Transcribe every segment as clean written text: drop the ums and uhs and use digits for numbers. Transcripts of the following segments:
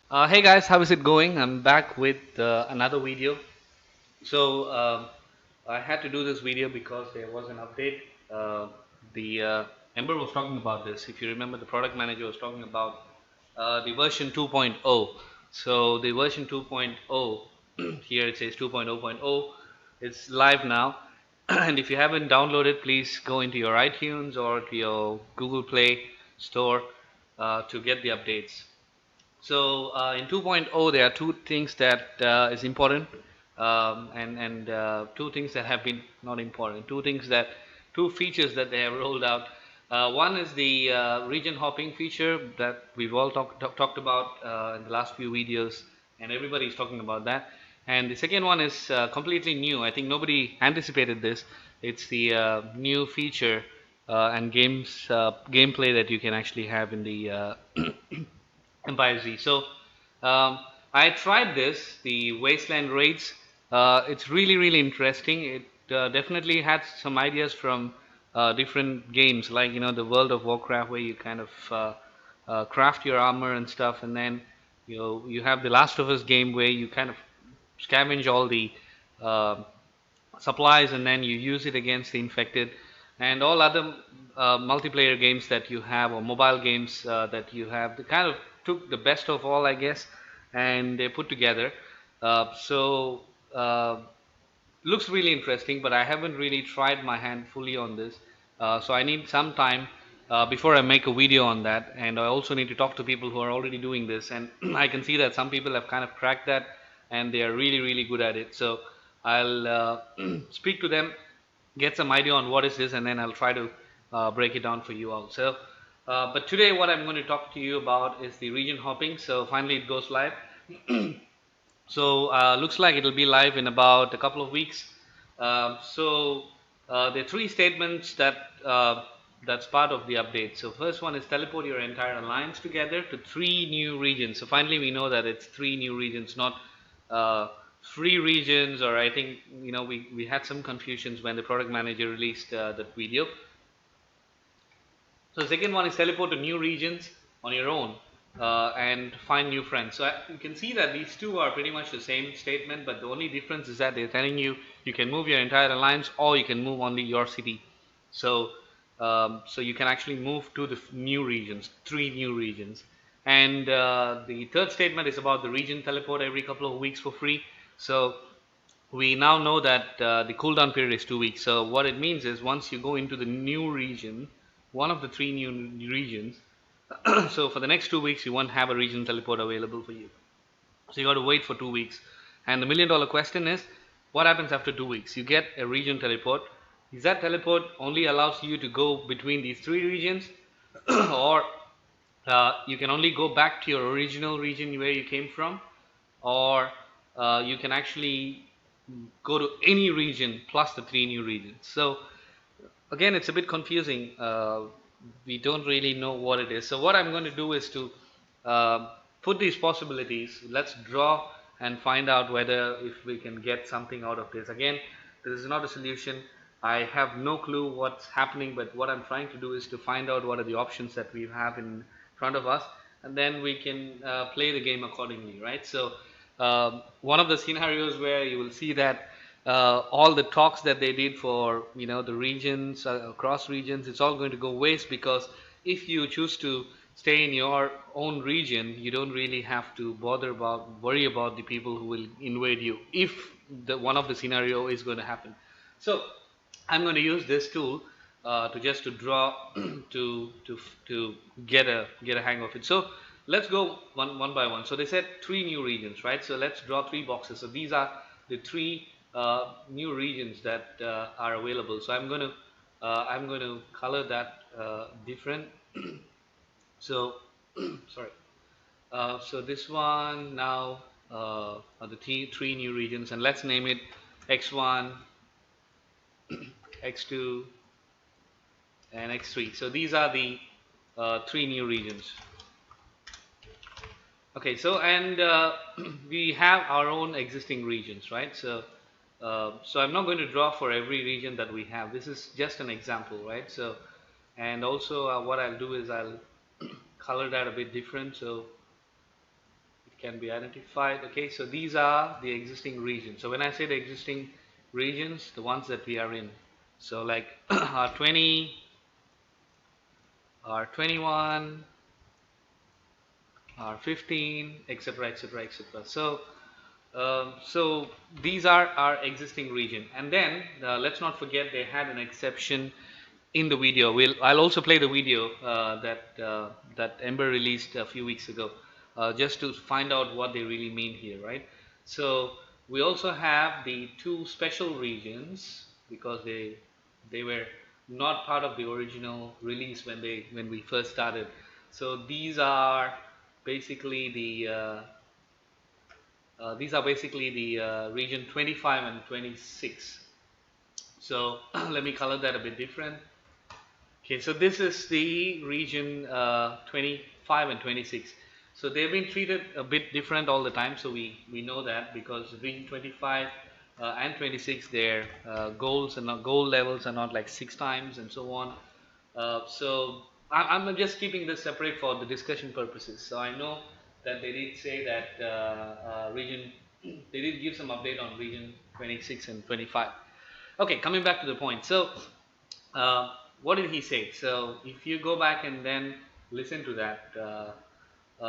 Hey guys, how is it going? I'm back with another video. So I had to do this video because there was an update. The Ember was talking about this. If you remember, the product manager was talking about the version 2.0. So the version 2.0 here it says 2.0.0. It's live now, and if you haven't downloaded, please go into your iTunes or to your Google Play store to get the updates. So in 2.0, there are two things that is important, and two things that have been not important. Two features that they have rolled out. One is the region hopping feature that we've all talked about in the last few videos, and everybody is talking about that. And the second one is completely new. I think nobody anticipated this. It's the new feature and gameplay that you can actually have in the Empire Z. So I tried this, the Wasteland raids. It's really interesting. It definitely had some ideas from different games, like the World of Warcraft, where you kind of craft your armor and stuff, and then you have the Last of Us game where you kind of scavenge all the uh, supplies and then you use it against the infected, and all other multiplayer games that you have, or mobile games that you have. They kind of took the best of all, I guess, and they put together. So looks really interesting, but I haven't really tried my hand fully on this. So I need some time before I make a video on that, and I also need to talk to people who are already doing this, and I can see that some people have kind of cracked that and they are really good at it. So I'll speak to them, get some idea on what is this, and then I'll try to break it down for you all. So but today what I'm going to talk to you about is the region hopping. So finally it goes live. So looks like it'll be live in about a couple of weeks. There are three statements that's part of the update. So first one is teleport your entire alliance together to three new regions. So finally we know that it's three new regions, not uh, three regions. Or I think we had some confusions when the product manager released that video. So the second one is teleport to new regions on your own and find new friends. So you can see that these two are pretty much the same statement, but the only difference is that they're telling you you can move your entire alliance or you can move only your city. So so you can actually move to the new regions, three new regions. And the third statement is about the region teleport every couple of weeks for free. So we now know that the cooldown period is 2 weeks. So what it means is once you go into the new region, one of the three new regions, so for the next 2 weeks you won't have a region teleport available for you. So you got to wait for 2 weeks. And the $1,000,000 question is, what happens after 2 weeks? You get a region teleport. Is that teleport only allows you to go between these three regions, or you can only go back to your original region where you came from, or you can actually go to any region plus the three new regions. So again, it's a bit confusing. We don't really know what it is. So what I'm going to do is to put these possibilities. Let's draw and find out whether if we can get something out of this. Again, this is not a solution. I have no clue what's happening, but what I'm trying to do is to find out what are the options that we have in front of us, and then we can play the game accordingly, right? So one of the scenarios where you will see that all the talks that they did for the regions, across regions, it's all going to go waste, because if you choose to stay in your own region, you don't really have to worry about the people who will invade you if the one of the scenario is going to happen. So I'm going to use this tool to just to draw to get a hang of it. So let's go one by one. So they said three new regions, right? So let's draw three boxes. So these are the three new regions that are available. So I'm going to color that different. So sorry. So this one now are the three new regions, and let's name it X1, X2, and X3. So these are the three new regions. Okay, so and we have our own existing regions, right? So so I'm not going to draw for every region that we have. This is just an example, right? So and also what I'll do is I'll color that a bit different, so it can be identified. Okay, so these are the existing regions. So when I say the existing regions, the ones that we are in, so like R20, R21, R15, etc., etc., etc. So these are our existing region, and then let's not forget they had an exception in the video. I'll also play the video that Ember released a few weeks ago, just to find out what they really mean here, right? So we also have the two special regions because they were not part of the original release when we first started. So basically the uh, these are basically the region 25 and 26. So let me color that a bit different. Okay, so this is the region 25 and 26. So they've been treated a bit different all the time. So we know that because region 25 and 26, their goals and goal levels are not like 6 times and so on. So I'm just keeping this separate for the discussion purposes. So I know that they did say that they did give some update on region 26 and 25. Okay, coming back to the point. So uh, what did he say? So if you go back and then listen to that,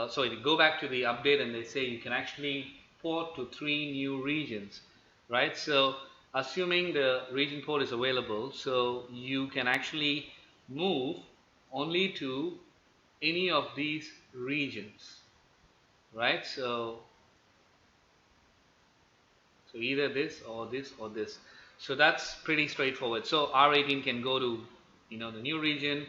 sorry, go back to the update and they say you can actually port to 3 new regions, right? So assuming the region port is available, so you can actually move only to any of these regions, right? So either this or this or this. So that's pretty straightforward. So R18 can go to, the new region.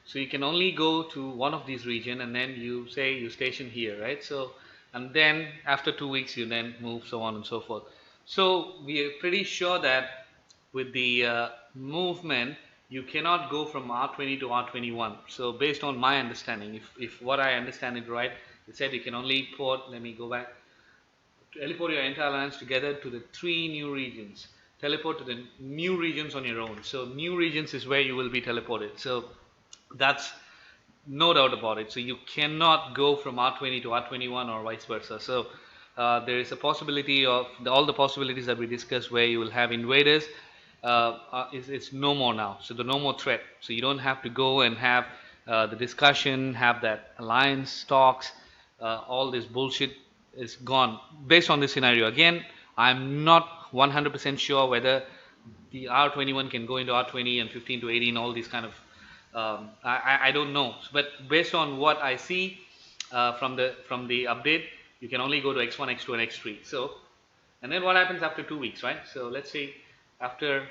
So you can only go to one of these region and then you say you station here, right? So, and then after 2 weeks you then move, so on and so forth. So we are pretty sure that with the movement you cannot go from R20 to R21. So based on my understanding, if what I understand it right, it said you can only port, let me go back, teleport your entire lands together to the 3 new regions. Teleport to the new regions on your own. So new regions is where you will be teleported. So that's no doubt about it. So you cannot go from R20 to R21 or vice versa. So there is a possibility of all the possibilities that we discussed where you will have invaders. It's no more now. So the no more threat. So you don't have to go and have the discussion, have that alliance talks, all this bullshit is gone based on this scenario. Again, I'm not 100% sure whether the R21 can go into R20 and 15 to 18, all these kind of I don't know, but based on what I see from the update, you can only go to X1, X2 and X3. So, and then what happens after 2 weeks, right? So let's say after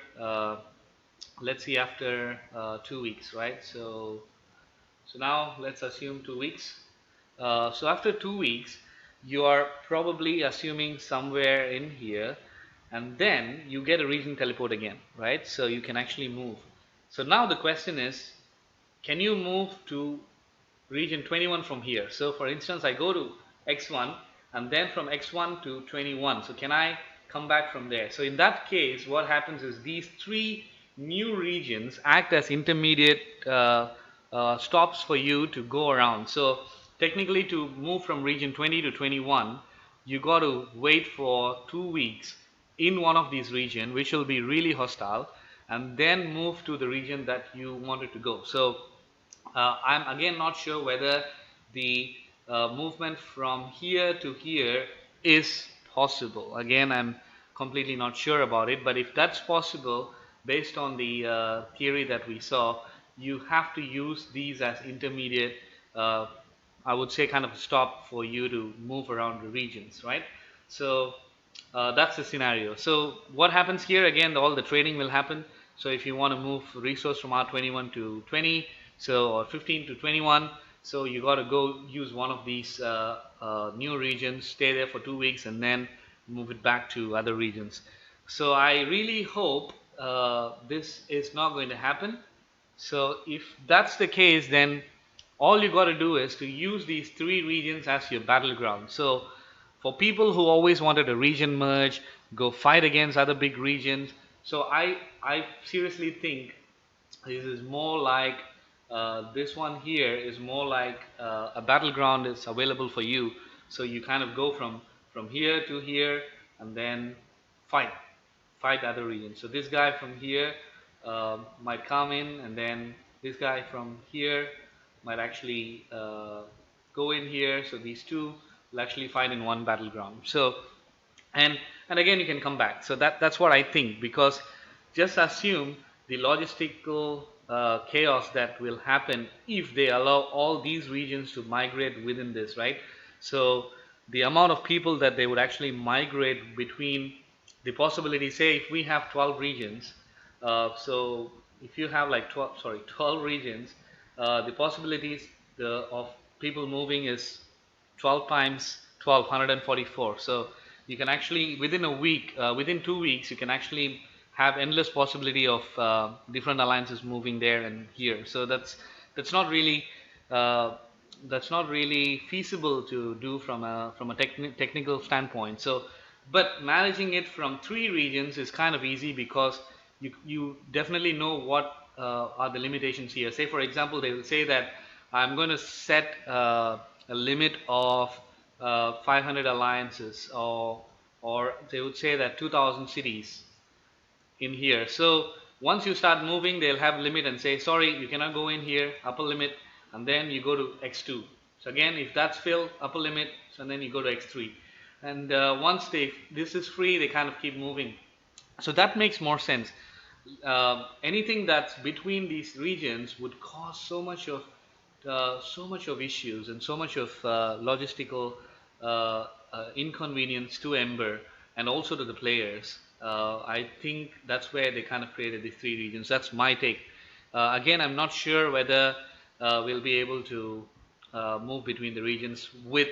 2 weeks, right? So now let's assume 2 weeks. So after 2 weeks, you are probably assuming somewhere in here, and then you get a region teleport again, right? So you can actually move. So now the question is, can you move to region 21 from here? So for instance, I go to X1 and then from X1 to 21. So can I come back from there? So in that case, what happens is these 3 new regions act as intermediate stops for you to go around. So technically, to move from region 20 to 21, you got to wait for 2 weeks in one of these regions, which will be really hostile, and then move to the region that you wanted to go. So I'm again not sure whether the movement from here to here is possible. Again, I'm completely not sure about it, but if that's possible, based on the theory that we saw, you have to use these as intermediate, I would say, kind of a stop for you to move around the regions, right? So that's the scenario. So what happens here, again, all the trading will happen. So if you want to move resource from R21 to 20, so or 15 to 21, so you got to go use one of these new regions, stay there for 2 weeks, and then move it back to other regions. So I really hope this is not going to happen. So if that's the case, then all you got to do is to use these 3 regions as your battleground. So for people who always wanted a region merge, go fight against other big regions, so I seriously think this is more like this one here is more like a battleground is available for you. So you kind of go from here to here and then fight the other region. So this guy from here might come in, and then this guy from here might actually go in here. So these two will actually fight in one battleground. So and again you can come back. So that's what I think, because just assume the logistical chaos that will happen if they allow all these regions to migrate within this, right? So the amount of people that they would actually migrate between the possibility, say if we have 12 regions, so if you have like 12 regions, the possibilities of people moving is 12 times 12, 144. So you can actually within a week, within 2 weeks, you can actually have endless possibility of different alliances moving there and here. So that's not really uh, that's not really feasible to do from a technical standpoint. So, but managing it from 3 regions is kind of easy, because you definitely know what are the limitations here. Say for example, they will say that I'm going to set a limit of 500 alliances, or they would say that 2000 cities in here. So once you start moving, they'll have limit and say, sorry, you cannot go in here, upper limit, and then you go to x2. So again, if that's filled, upper limit, so then you go to x3. And once this is free, they kind of keep moving. So that makes more sense. Anything that's between these regions would cause so much of issues and so much of logistical inconvenience to Ember and also to the players. I think that's where they kind of created these 3 regions. That's my take. Again, I'm not sure whether we'll be able to move between the regions with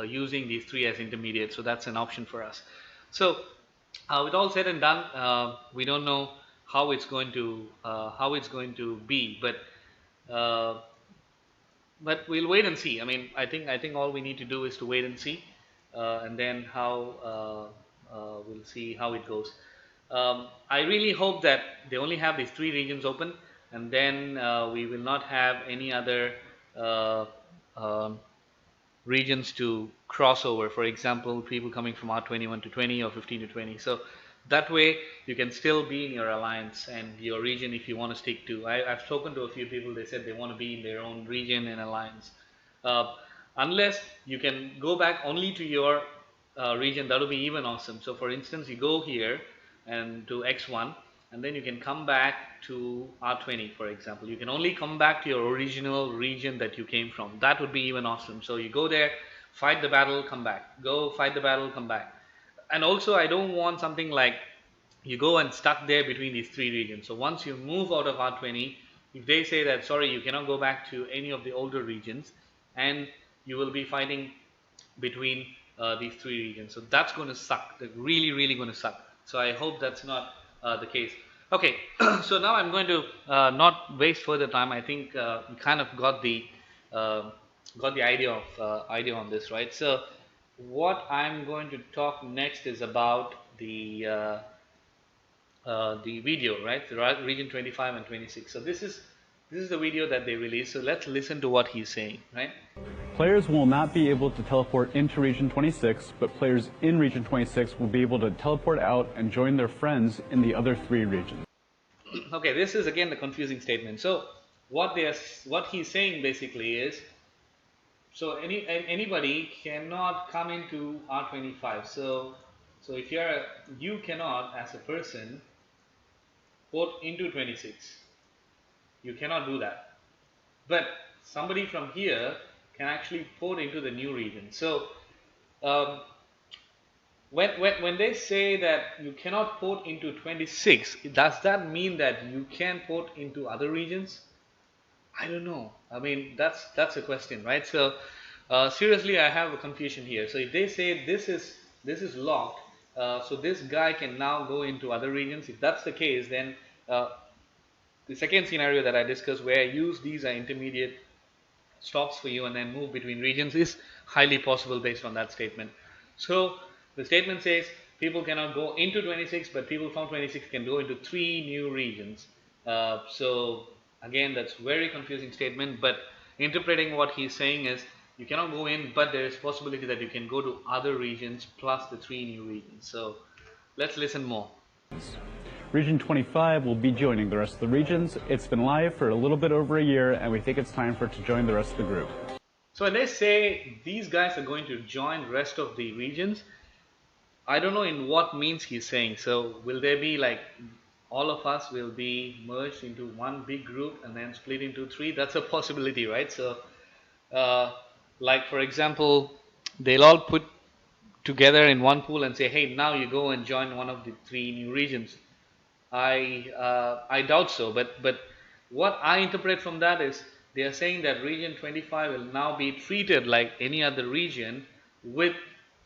using these 3 as intermediate. So that's an option for us. So with all said and done, we don't know how it's going to be, but we'll wait and see. I mean, I think all we need to do is to wait and see, and then we'll see how it goes. I really hope that they only have these 3 regions open, and then we will not have any other uh, um, regions to cross over. For example, people coming from R21 to 20 or 15 to 20. So that way you can still be in your alliance and your region if you want to stick to. I've spoken to a few people. They said they want to be in their own region and alliance. Uh, Unless you can go back only to your region, that will be even awesome. So for instance, you go here and to X1, and then you can come back to R20, for example. You can only come back to your original region that you came from. That would be even awesome. So you go there, fight the battle, come back. Go fight the battle, come back. And also, I don't want something like you go and stuck there between these 3 regions. So once you move out of R20, if they say that, sorry, you cannot go back to any of the older regions, and you will be fighting between these 3 regions. So that's going to suck. That's really, really going to suck. So I hope that's not the case. Okay, so now I'm going to not waste further time. I think you kind of got the idea on this, right? So what I'm going to talk next is about the video, right? The region 25 and 26. So this is the video that they released. So let's listen to what he's saying, right? Players will not be able to teleport into Region 26, but players in Region 26 will be able to teleport out and join their friends in the other 3 regions. Okay, this is again the confusing statement. So what he's saying basically is, so anybody cannot come into R25. So if you cannot as a person port into 26. You cannot do that. But somebody from here can actually port into the new region. So when they say that you cannot port into 26, does that mean that you can port into other regions? I don't know. I mean, that's a question, right? So seriously, I have a confusion here. So if they say this is locked, so this guy can now go into other regions. If that's the case, then the second scenario that I discussed, where I use these are intermediate stops for you and then move between regions, is highly possible based on that statement. So the statement says people cannot go into 26, but people from 26 can go into 3 new regions. So again, that's very confusing statement, but interpreting what he's saying is You cannot go in, but there is possibility that you can go to other regions plus the 3 new regions. So let's listen more. Region 25 will be joining the rest of the regions. It's been live for a little bit over a year, and we think it's time for it to join the rest of the group. So when they say these guys are going to join the rest of the regions, I don't know in what means he's saying. So will there be like all of us will be merged into one big group and then split into 3? That's a possibility, right? So like for example, they'll all put together in one pool and say, hey, now you go and join one of the 3 new regions. I doubt so, but what I interpret from that is they are saying that region 25 will now be treated like any other region with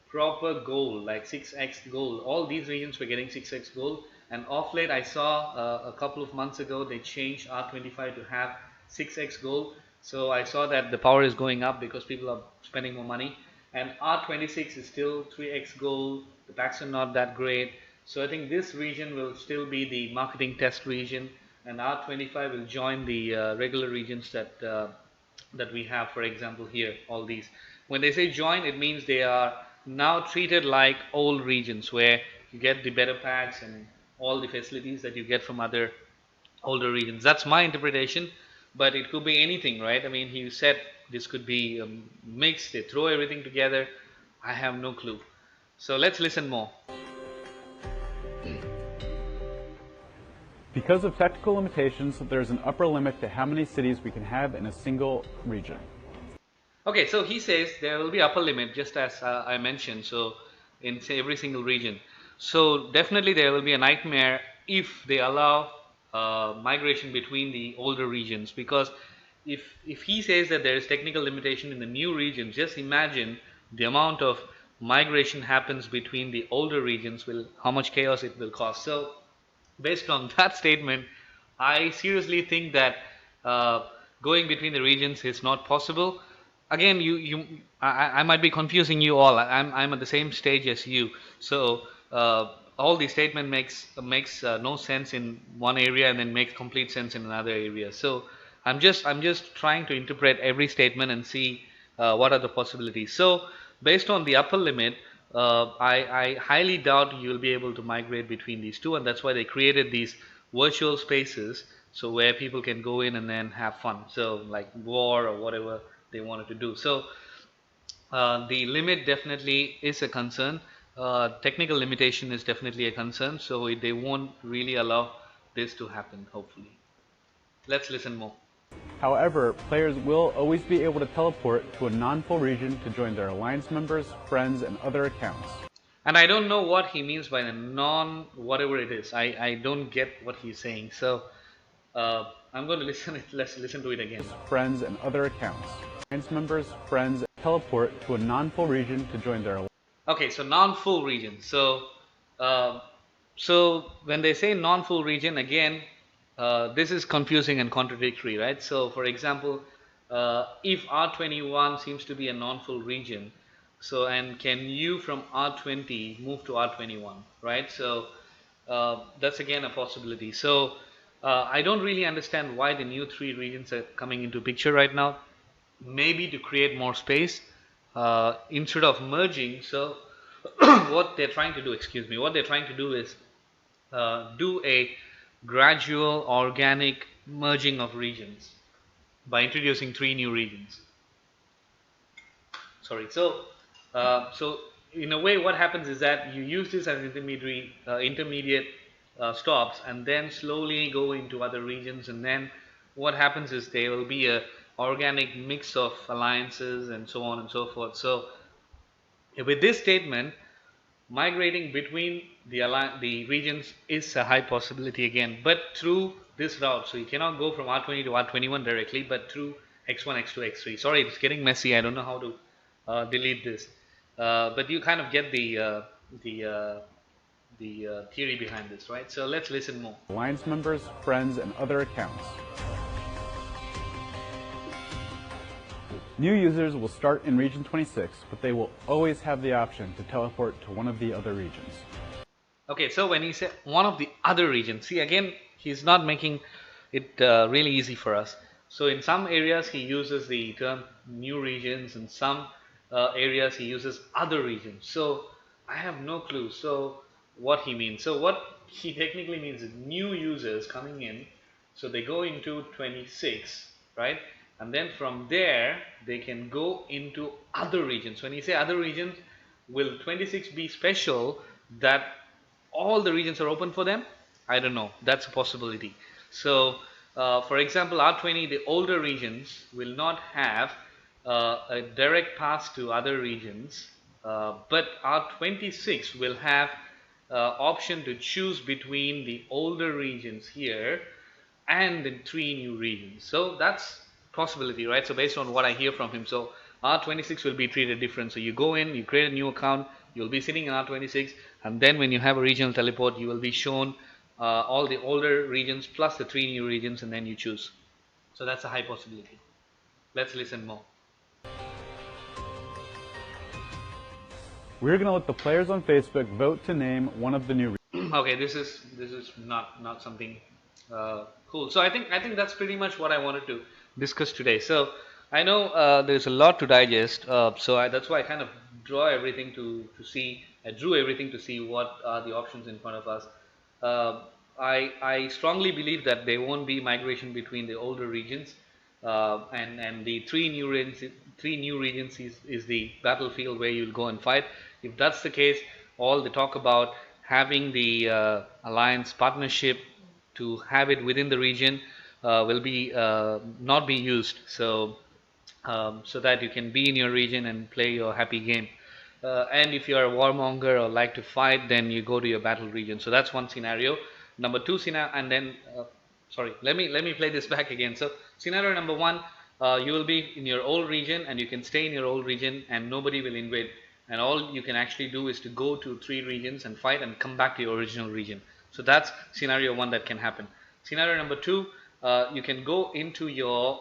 proper gold, like 6x gold. All these regions were getting 6x gold, and off late I saw a couple of months ago they changed R25 to have 6x gold. So I saw that the power is going up because people are spending more money, and R26 is still 3x gold. The packs are not that great. So I think this region will still be the marketing test region, and R25 will join the regular regions that that we have. For example, here, all these. When they say join, it means they are now treated like old regions where you get the better packs and all the facilities that you get from other older regions. That's my interpretation, but it could be anything, right? I mean, he said this could be mixed. They throw everything together. I have no clue. So let's listen more. Because of technical limitations, there's an upper limit to how many cities we can have in a single region. Okay, so he says there will be upper limit, just as I mentioned, so in every single region. So definitely there will be a nightmare if they allow migration between the older regions, because if he says that there is technical limitation in the new regions, just imagine the amount of migration happens between the older regions, how much chaos it will cause. So based on that statement, I seriously think that going between the regions is not possible. Again, I might be confusing you all. I'm at the same stage as you. So all the statement makes no sense in one area and then makes complete sense in another area. So I'm just trying to interpret every statement and see what are the possibilities. So based on the upper limit, I highly doubt you will be able to migrate between these two, and that's why they created these virtual spaces, so where people can go in and then have fun. So like war or whatever they wanted to do. So the limit definitely is a concern. Technical limitation is definitely a concern, so they won't really allow this to happen, hopefully. Let's listen more. However, players will always be able to teleport to a non-full region to join their alliance members, friends, and other accounts. And I don't know what he means by the whatever it is. I don't get what he's saying. So I'm going to let's listen to it again. Friends and other accounts. Alliance members, friends, teleport to a non-full region to join their. Okay, so non-full region. So so when they say non-full region, again, this is confusing and contradictory, right? So for example, if R21 seems to be a non-full region, so and can you from R20 move to R21, right? So that's again a possibility. So I don't really understand why the new 3 regions are coming into picture right now. Maybe to create more space instead of merging. So what they're trying to do, what they're trying to do is do a gradual organic merging of regions by introducing 3 new regions. Sorry. So so in a way what happens is that you use this as intermediate stops, and then slowly go into other regions, and then what happens is there will be a organic mix of alliances and so on and so forth. So with this statement, migrating between the regions is a high possibility again, but through this route. So you cannot go from R20 to R21 directly, but through X1, X2, X3. Sorry, it's getting messy. I don't know how to delete this, but you kind of get the theory behind this, right? So let's listen more. Alliance members, friends, and other accounts. New users will start in Region 26, but they will always have the option to teleport to one of the other regions. Okay, so when he said one of the other regions, see again, he's not making it really easy for us. So in some areas he uses the term new regions, in some areas he uses other regions. So I have no clue so what he means. So what he technically means is new users coming in, so they go into 26, right? And then from there they can go into other regions. When you say other regions, will 26 be special that all the regions are open for them? I don't know. That's a possibility. So, for example, R20, the older regions will not have a direct pass to other regions, but R26 will have option to choose between the older regions here and the 3 new regions. So that's possibility, right? So based on what I hear from him, so R26 will be treated different. So you go in, you create a new account, you'll be sitting in R26, and then when you have a regional teleport, you will be shown all the older regions plus the 3 new regions, and then you choose. So that's a high possibility. Let's listen more. We're going to let the players on Facebook vote to name one of the new regions. Okay, this is not something cool. So I think that's pretty much what I wanted to discuss today. So I know there's a lot to digest. That's why I kind of drew everything to see. I drew everything to see what are the options in front of us. I strongly believe that there won't be migration between the older regions, and the 3 new regions. 3 new regions is the battlefield where you'll go and fight. If that's the case, all the talk about having the alliance partnership to have it within the region will be not be used. So that you can be in your region and play your happy game. And if you are a warmonger or like to fight, then you go to your battle region. So that's one scenario. Number two scenario, and then sorry, let me play this back again. So scenario number one, you will be in your old region and you can stay in your old region and nobody will invade. And all you can actually do is to go to 3 regions and fight and come back to your original region. So that's scenario one that can happen. Scenario number two, you can go into your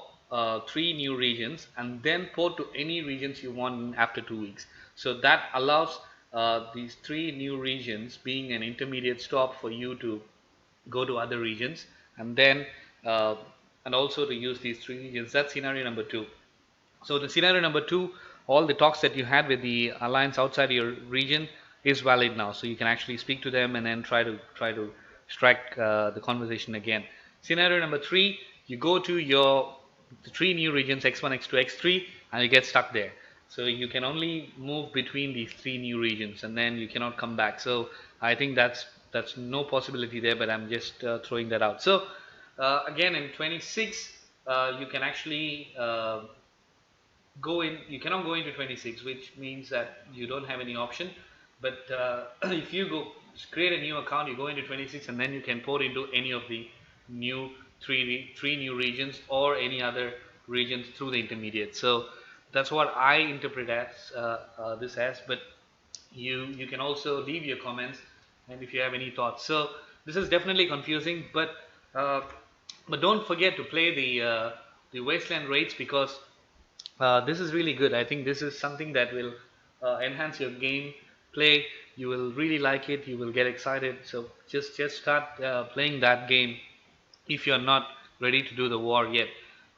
3 new regions and then port to any regions you want after 2 weeks. So that allows these 3 new regions being an intermediate stop for you to go to other regions, and then and also to use these 3 regions. That's scenario number two. So the scenario number two, all the talks that you had with the alliance outside your region is valid now. So you can actually speak to them and then try to strike the conversation again. Scenario number three, you go to your 3 new regions, X1, X2, X3, and you get stuck there. So you can only move between these 3 new regions and then you cannot come back. So I think that's no possibility there, but I'm just throwing that out. So again, in 26 you can actually go in. You cannot go into 26, which means that you don't have any option. But if you go create a new account, you go into 26 and then you can port into any of the new 3 new regions or any other regions through the intermediate. So that's what I interpret as this as. But you can also leave your comments and if you have any thoughts. So this is definitely confusing, but don't forget to play the Wasteland raids, because this is really good. I think this is something that will enhance your game play. You will really like it. You will get excited. So just start playing that game if you are not ready to do the war yet.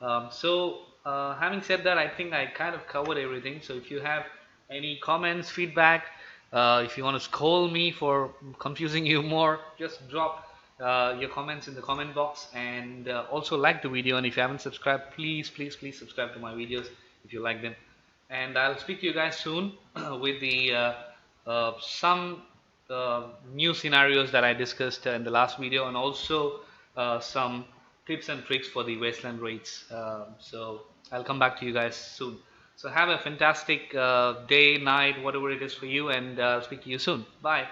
Having said that, I think I kind of covered everything. So if you have any comments, feedback, if you want to scold me for confusing you more, just drop your comments in the comment box, and also like the video. And if you haven't subscribed, please subscribe to my videos if you like them. And I'll speak to you guys soon with the some new scenarios that I discussed in the last video, and also some tips and tricks for the Wasteland raids. So I'll come back to you guys soon. So have a fantastic day, night, whatever it is for you, and speak to you soon. Bye.